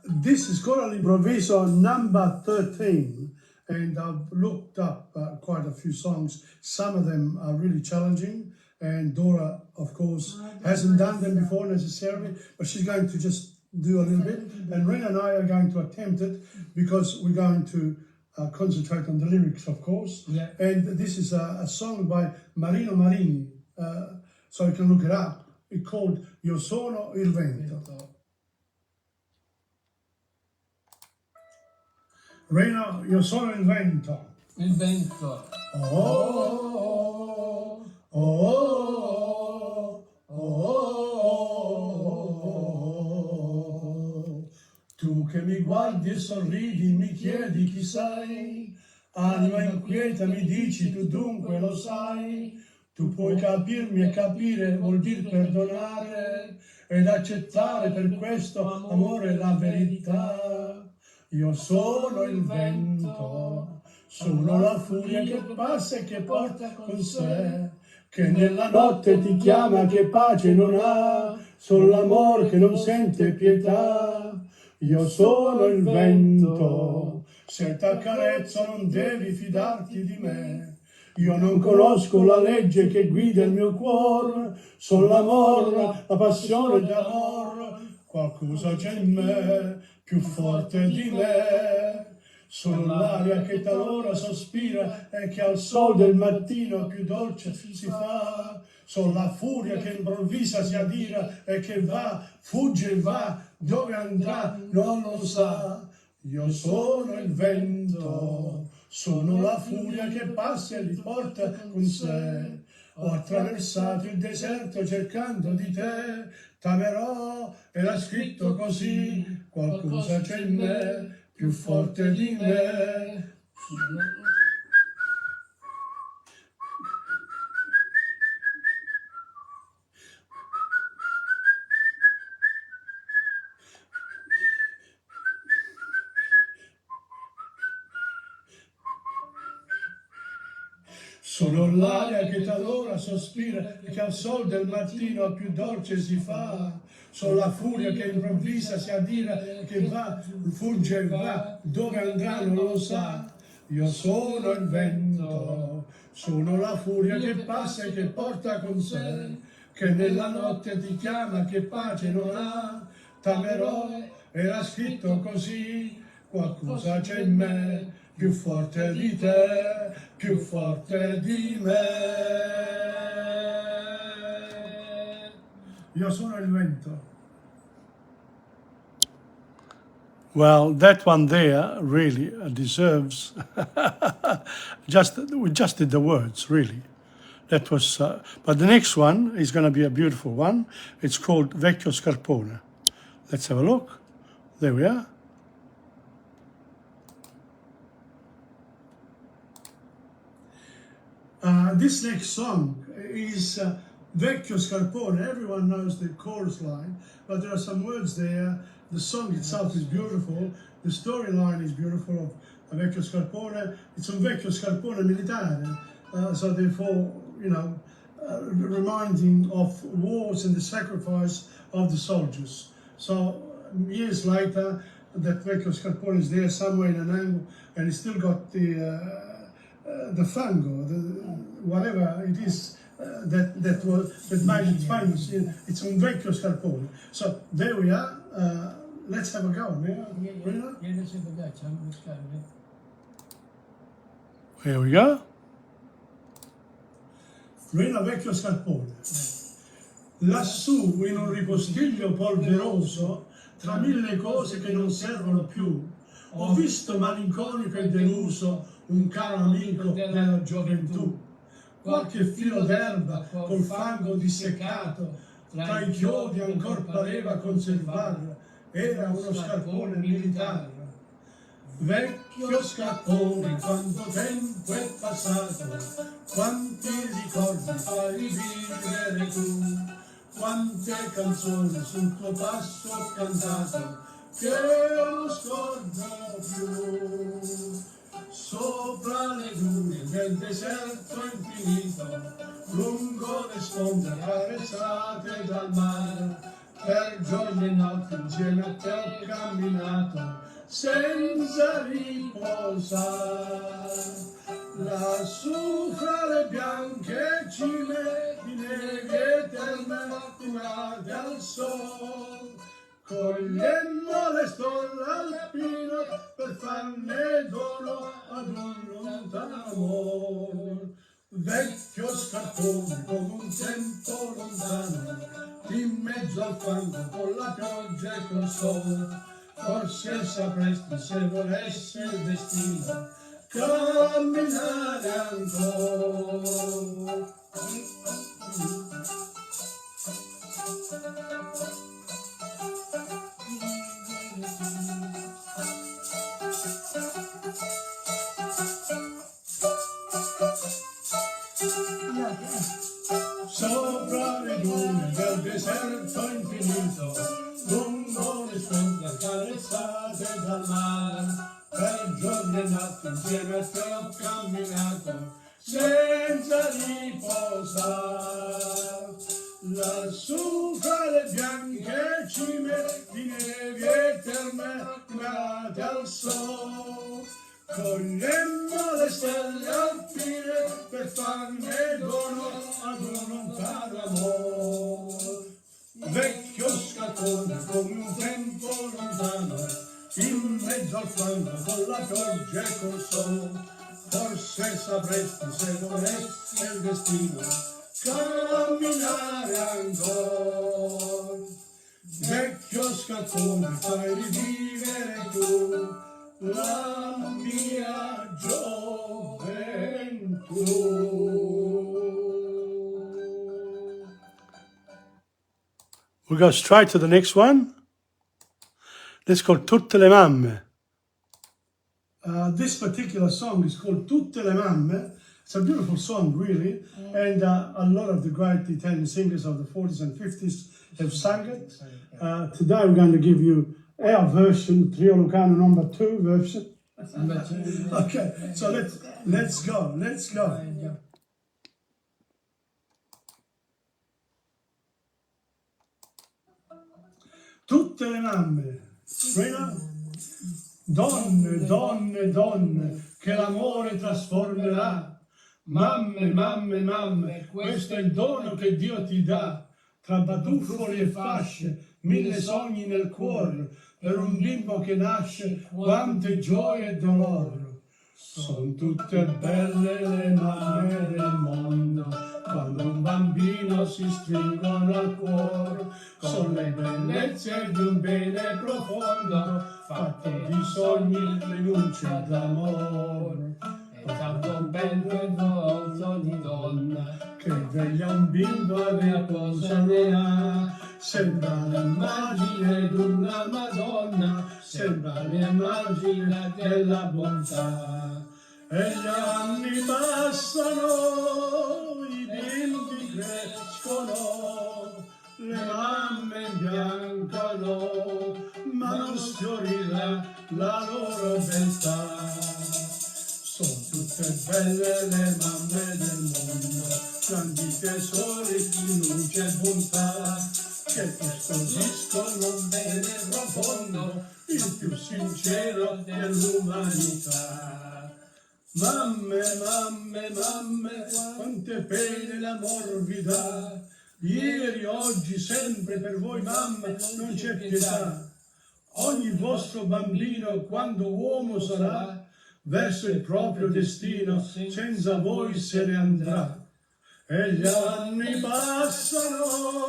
This is called Improviso number 13. And I've looked up quite a few songs. Some of them are really challenging. And Dora, of course, hasn't done them before necessarily, but she's going to just do a little bit. And Ren and I are going to attempt it because we're going to concentrate on the lyrics, of course. Yeah. And this is a song by Marino Marini, so you can look it up. It's called Io sono il vento. Reno, io sono il vento. Il vento. Oh, oh, oh, oh, oh. Tu che mi guardi e sorridi, mi chiedi chi sei, anima inquieta mi dici, tu dunque lo sai, tu puoi capirmi e capire vuol dir perdonare ed accettare per questo amore la verità. Io sono il vento, sono la furia che passa e che porta con sé, che nella notte ti chiama, che pace non ha, sono l'amor che non sente pietà. Io sono il vento, se t'accarezzo non devi fidarti di me, Io non conosco la legge che guida il mio cuore, sono l'amore, la passione d'amore. Qualcosa c'è in me, più forte di me. Sono l'aria che talora sospira e che al sol del mattino più dolce si fa. Sono la furia che improvvisa si adira e che va, fugge e va, dove andrà non lo sa. Io sono il vento, sono la furia che passa e li porta con sé. Ho attraversato il deserto cercando di te, t'amerò, era scritto così, qualcosa c'è in me, più forte di me. Sono l'aria che talora sospira e che al sol del mattino più dolce si fa. Sono la furia che improvvisa si adira, che va, fugge e va, dove andrà non lo sa. Io sono il vento, sono la furia che passa e che porta con sé, che nella notte ti chiama, che pace non ha. T'amerò, era scritto così, qualcosa c'è in me, più forte di te, più forte di me. Io sono il vento. Well, that one there really deserves we just did the words, really. That was, but the next one is going to be a beautiful one. It's called Vecchio Scarpone. Let's have a look. There we are. This next song is Vecchio Scarpone. Everyone knows the chorus line, but there are some words there. The song itself is beautiful. The storyline is beautiful of Vecchio Scarpone. It's un vecchio scarpone militare. So therefore, you know, reminding of wars and the sacrifice of the soldiers. So years later, that Vecchio Scarpone is there somewhere in an angle, and it's still got the fango, whatever it is that made it famous. It's un vecchio scarpone. So there we are. Let's have a go, Rina. Here we go. Rina vecchio scarpone. Lassù in un ripostiglio polveroso, tra mille cose che non servono più, ho visto malinconico e deluso un caro amico della gioventù. Qualche filo d'erba col fango disseccato, tra i chiodi ancor pareva conservarla, era uno scarpone militare. Vecchio scarpone, quanto tempo è passato, quanti ricordi fai rivivere tu, quante canzoni sul tuo passo ho cantato, che non scordo più. Sopra le dune del deserto infinito, lungo le sponde attraversate dal mare, per giorni e notti insieme a te ho camminato, senza riposare. Lassù fra le bianche cime di nevi eterne curate al sol, cogliemmo le stolle alpine per farne dono ad un lontano amor. Vecchio scarpone come un tempo lontano, in mezzo al fango con la pioggia e col sole, forse sapresti se volessi il destino camminare ancora. Sopra le dune del deserto infinito, lungo le sponde accarezzate dal mare, per giorni e notti insieme a te ho camminato, senza riposare. Lassù fra le bianche cime di nevi eterne curate al sol, cogliemmo le stelle alpine per come un vento lontano, in mezzo al fango con la pioggia e col sole. Forse sapresti, se volesse il destino, camminare ancora. Vecchio scaffone, fai rivivere tu la mia gioventù. We'll go straight to the next one. That's called Tutte le Mamme. This particular song is called Tutte le Mamme. It's a beautiful song, really, and a lot of the great Italian singers of the 40s and 50s have sung it. Today we're going to give you our version, Trio Lucano number 2 version. Okay, so let's go. Tutte le mamme, donne, donne, donne, che l'amore trasformerà. Mamme, mamme, mamme, questo è il dono che Dio ti dà. Tra batuffoli e fasce, 1000 sogni nel cuore, per un bimbo che nasce, quante gioie e dolore. Son tutte belle le mamme del mondo, quando un bambino si stringono al cuore. Sono le bellezze di un bene profondo, fatto di sogni, rinunce d'amore. È tanto bello il volto di donna, che veglia un bimbo e cosa ne ha. Sembra l'immagine d'una Madonna, sembra l'immagine della bontà. E gli anni passano, i bimbi crescono, le mamme imbiancano, ma non sfiorirà la loro beltà. Sono tutte belle le mamme del mondo, grandi tesori di luce e bontà, che custodiscono un bene profondo, il più sincero dell'umanità. Mamme, mamme, mamme, quante pene l'amor vi dà, ieri, oggi, sempre per voi mamme non c'è pietà. Ogni vostro bambino, quando uomo sarà, verso il proprio destino, senza voi se ne andrà. E gli anni passano,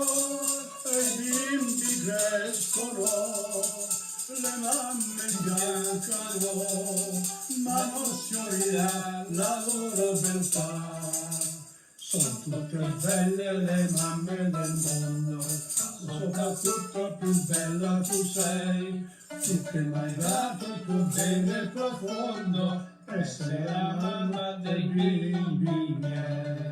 e i bimbi crescono, le mamme imbiancano, ma non sfiorirà la loro beltà. Sono tutte belle le mamme del mondo, soprattutto più bella tu sei, tu che mi hai dato il tuo bene profondo, e sei la mamma dei bimbi miei.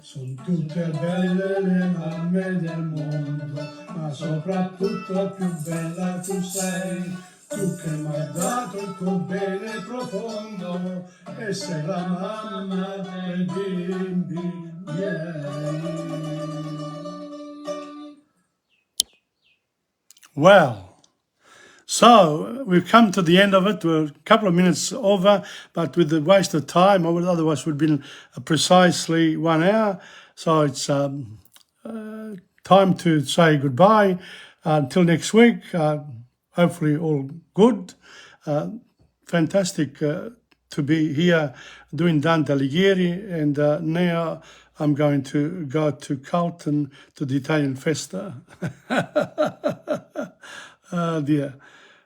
Sono tutte belle le mamme del mondo, ma soprattutto più bella tu sei, tu che mi hai dato il tuo bene profondo, e sei la mamma dei bimbi miei. Wow. So we've come to the end of it. We're a couple of minutes over, but with the waste of time, otherwise would have been precisely 1 hour. So it's time to say goodbye. Until next week, hopefully all good. Fantastic to be here doing Dante Alighieri, and now I'm going to go to Carlton to the Italian Festa. Dear.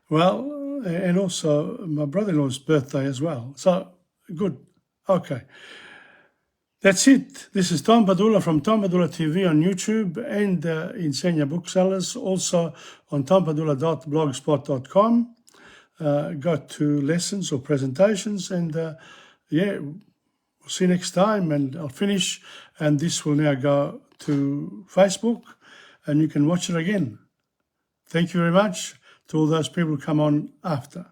Well, and also my brother-in-law's birthday as well. So, good. Okay. That's it. This is Tom Padula from TomPadulaTV on YouTube and Insegna Booksellers, also on tompadula.blogspot.com. Go to lessons or presentations, and yeah, we'll see you next time, and I'll finish, and this will now go to Facebook, and you can watch it again. Thank you very much to all those people who come on after.